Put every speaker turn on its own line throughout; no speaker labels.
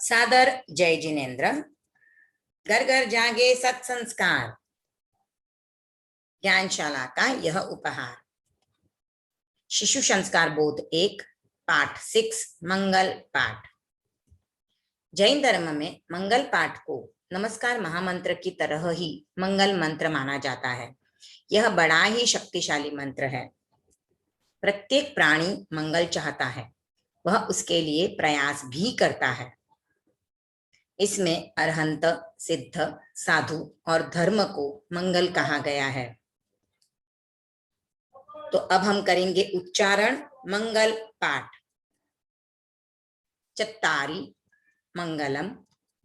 सादर जय जिनेन्द्र। घर घर जागे सत्संस्कार, ज्ञानशाला का यह उपहार। शिशु संस्कार बोध 1 पाठ 6 मंगल पाठ। जैन धर्म में मंगल पाठ को नमस्कार महामंत्र की तरह ही मंगल मंत्र माना जाता है। यह बड़ा ही शक्तिशाली मंत्र है। प्रत्येक प्राणी मंगल चाहता है, वह उसके लिए प्रयास भी करता है। इसमें अरहंत, सिद्ध, साधु और धर्म को मंगल कहा गया है। तो अब हम करेंगे उच्चारण मंगल पाठ। चत्तारी मंगलम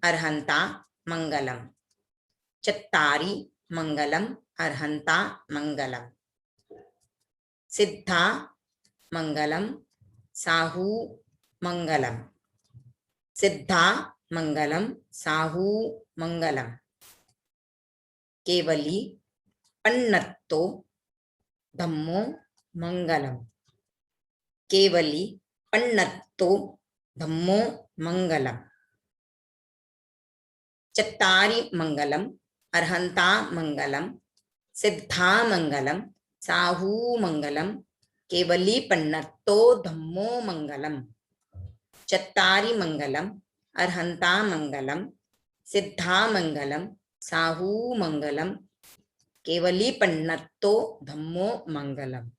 अरहंता मंगलम, चत्तारी मंगलम अरहंता मंगलम, सिद्धा मंगलम साहू मंगलम, सिद्धा मंगलम साहू मंगलम, केवली पन्नत्तो धम्मो मंगलम, केवली पन्नत्तो धम्मो मंगलम, चत्तारी मंगलम अरहंता मंगलम, सिद्धा मंगलम साहू मंगलम, केवली पन्नत्तो धम्मो मंगलम, चत्तारी मंगलम अरहंता मंगलम, सिद्धा मंगलम साहू मंगलम, केवली पन्नत्तो धम्मो मंगलम।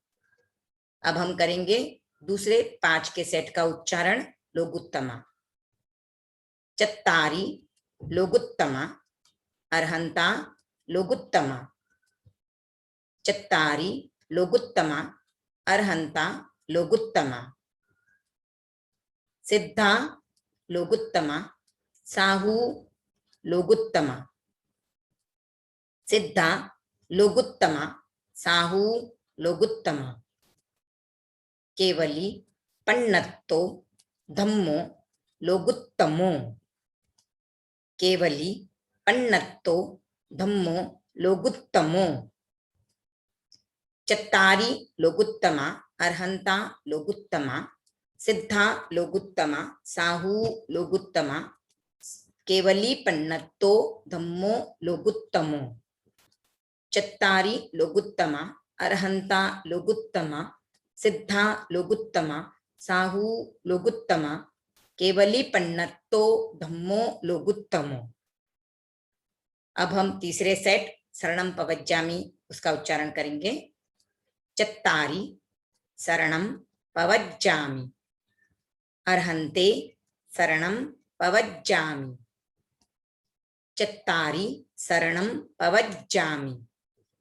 अब हम करेंगे दूसरे 5 के सेट का उच्चारण लोगुत्तमा। चत्तारी लोगुत्तमा अरहंता लोगुत्तमा, चत्तारी लोगुत्तमा अरहंता लोगुत्तमा, सिद्धा लोगुत्तमा साहू लोगुत्तमा, सिद्धा लोगुत्तमा साहू लोगुत्तमा, केवली पन्नत्तो धम्मो लोगुत्तमो, केवली पन्नत्तो धम्मो लोगुत्तमो, चत्तारी लोगुत्तमा अरहंता लोगुत्तमा, सिद्धा लोगुत्तमा साहू लोगुत्तमा, केवली पन्नत्तो धम्मो लोगुत्तमो, चत्तारी लोगुत्तमा अरहंता लोगुत्तमा, सिद्धा लोगुत्तमा साहू लोगुत्तमा, केवली पन्नत्तो धम्मो लोगुत्तमो। अब हम तीसरे सेट शरणम पवज्जामि उसका उच्चारण करेंगे। चत्तारी शरणम पवज्जामि, अरहंते शरणम पवज्जामि, चत्तारी शरणम पवज्जामि,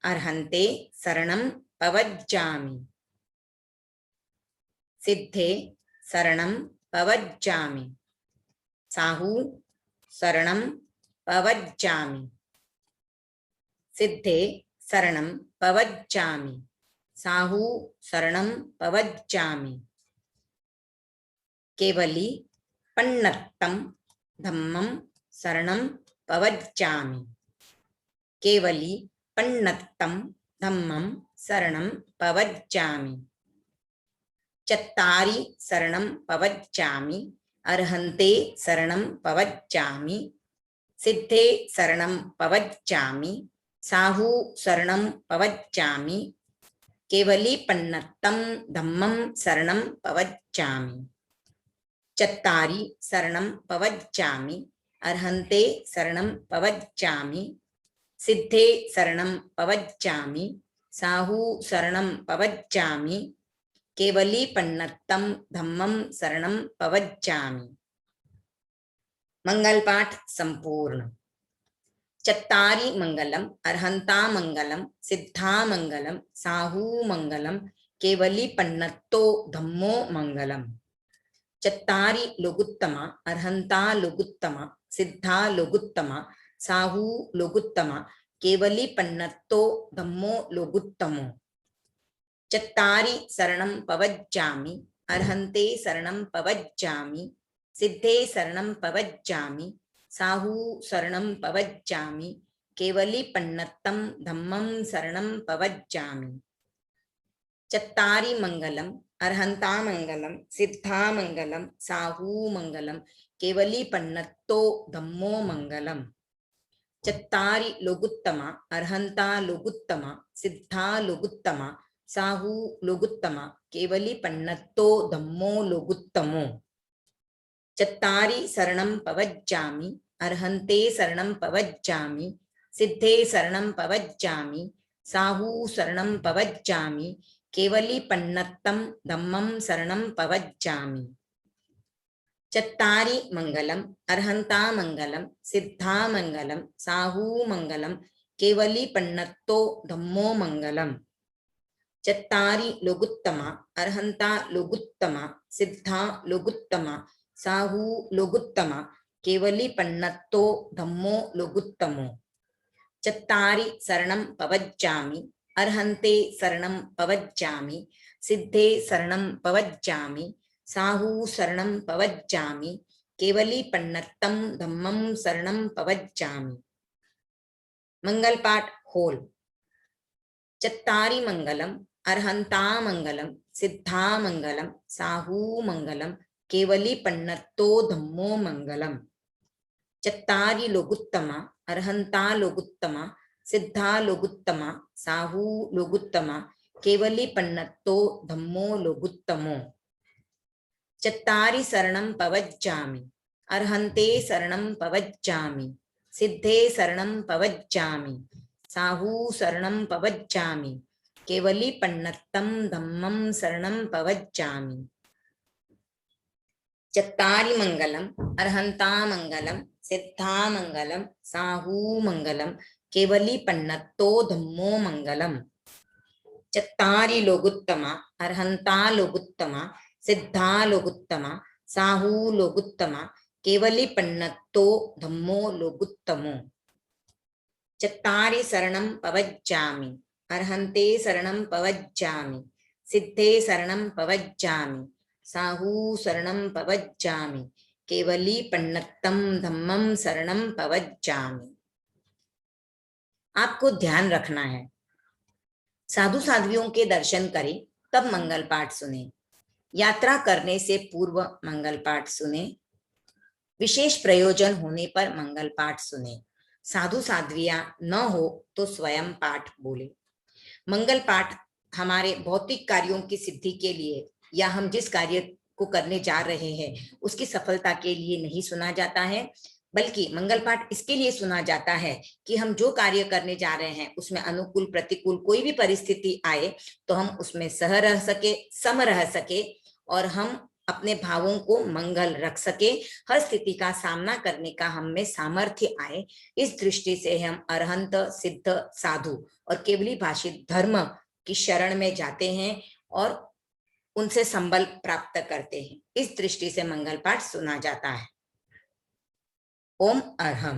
अरहंते शरणम पवज्जामि, सिद्धे शरणम पवज्जामि, साहू शरणम पवज्जामि, सिद्धे शरणम पवज्जामि, साहू शरणम पवज्जामि, केवली पन्नत्तम धम्मम शरणम पवज्जामि, केवली पन्नत्तम धम्मम शरणम पवज्जामि, चत्तारी शरणम पवज्जामि, अरहंते शरणम पवज्जामि, सिद्धे शरणम पवज्जामि, साहू शरणम पवज्जामि, केवली पन्नत्तम धम्मम शरणम पवज्जामि, चत्तारी शरणम पवज्जामि, अरहंते शरणम पवज्जामि, सिद्धे शरणम पवज्जामि, साहू शरणम पवज्जामि, केवली पन्नत्तम धम्मम शरणम पवज्जामि। मंगल पाठ संपूर्ण। चत्तारी मंगलम अरहंता मंगलम, सिद्धा मंगलम साहू मंगलम, केवली पन्नत्तो धम्मो मंगलम, चत्तारी लोगुत्तमा अरहंता लोगुत्तमा, सिद्धा लोगुत्तमा साहू लोगुत्तमा, केवली पन्नत्तो धम्मो लोगुत्तमो, चत्तारी शरणम पवज्जामि, अरहंते शरणम पवज्जामि, सिद्धे शरणम पवज्जामि, साहू शरणम पवज्जामि, केवली पन्नत्तम धम्मम शरणम पवज्जामि। चत्तारी मंगलम अरहंता मंगलम, सिद्धा मंगलम, साहू मंगलम, केवली पन्नत्तो धम्मो मंगलम। चत्तारि लोगुत्तम अर्हंता लोगुत्तम सिद्धा लोगुत्तम साहू लोगुत्तम केवली पन्नत्तो धम्मो लोगुत्तमो। चत्तारि शरणं पवज्जामि अर्हन्ते शरणं पवज्जामि सिद्धे शरणं पवज्जामि साहू शरणं पवज्जामि केवली पन्नत्तं धम्मं शरणं पवज्जामि। चत्तारि मंगलम अर्हंता मंगलम सिद्धा मंगलम साहू मंगलम केवली पन्नत्तो धम्मो मंगलम। चत्तारि लोगुत्तम अर्हंता लोगुत्तम सिद्धा लोगुत्तम साहू लोगुत्तम केवली पन्नत्तो धम्मो लोगुत्तमो। चत्तारि शरणं पवज्जामि अर्हन्ते शरणं पवज्जामि सिद्धे शरणं पवज्जामि साहू शरणं पवज्जामि केवली पन्नत्तं धम्मं शरणं पवज्जामि। मंगल पाठ होल। चत्तारि मंगलम अर्हंता मंगलम सिद्धा मंगलम साहू मंगलम केवली पन्नत्तो धम्मो मंगलम। चत्तारि लोगुत्तम अर्हंता लोगुत्तम सिद्धा लोगुत्तम साहू लोगुत्तम केवली पन्नत्तो धम्मो लोगुत्तमो। चत्तारि शरणं पवज्जामि अर्हन्ते शरणं पवज्जामि सिद्धे शरणं पवज्जामि साहू शरणं पवज्जामि केवली पन्नत्तं धम्मं शरणं पवज्जामि। चत्तारि मंगलम अर्हंता मंगलम सिद्धा मंगलम साहू मंगलम केवली पन्नत्तो धम्मो मंगलम। चत्तारि लोगुत्तम अर्हंता लोगुत्तम सिद्धा लोगुत्तम साहू लोगुत्तम केवली पन्नत्तो धम्मो लोगुत्तमो। चत्तारि शरणं पवज्जामि अर्हन्ते शरणं पवज्जामि सिद्धे शरणं पवज्जामि साहू शरणं पवज्जामि केवली पन्नत्तं धम्मं शरणं पवज्जामि। आपको ध्यान रखना है, साधु साध्वियों के दर्शन करें तब मंगल पाठ सुने, यात्रा करने से पूर्व मंगल पाठ सुने, विशेष प्रयोजन होने पर मंगल पाठ सुने, साधु साध्वियां न हो तो स्वयं पाठ बोले। मंगल पाठ हमारे भौतिक कार्यों की सिद्धि के लिए या हम जिस कार्य को करने जा रहे हैं उसकी सफलता के लिए नहीं सुना जाता है, बल्कि मंगल पाठ इसके लिए सुना जाता है कि हम जो कार्य करने जा रहे हैं उसमें अनुकूल प्रतिकूल कोई भी परिस्थिति आए तो हम उसमें सह रह सके, सम रह सके और हम अपने भावों को मंगल रख सके, हर स्थिति का सामना करने का हम में सामर्थ्य आए। इस दृष्टि से हम अरहंत सिद्ध साधु और केवली भाषित धर्म की शरण में जाते हैं और उनसे संबल प्राप्त करते हैं। इस दृष्टि से मंगल पाठ सुना जाता है। ओम अरहम।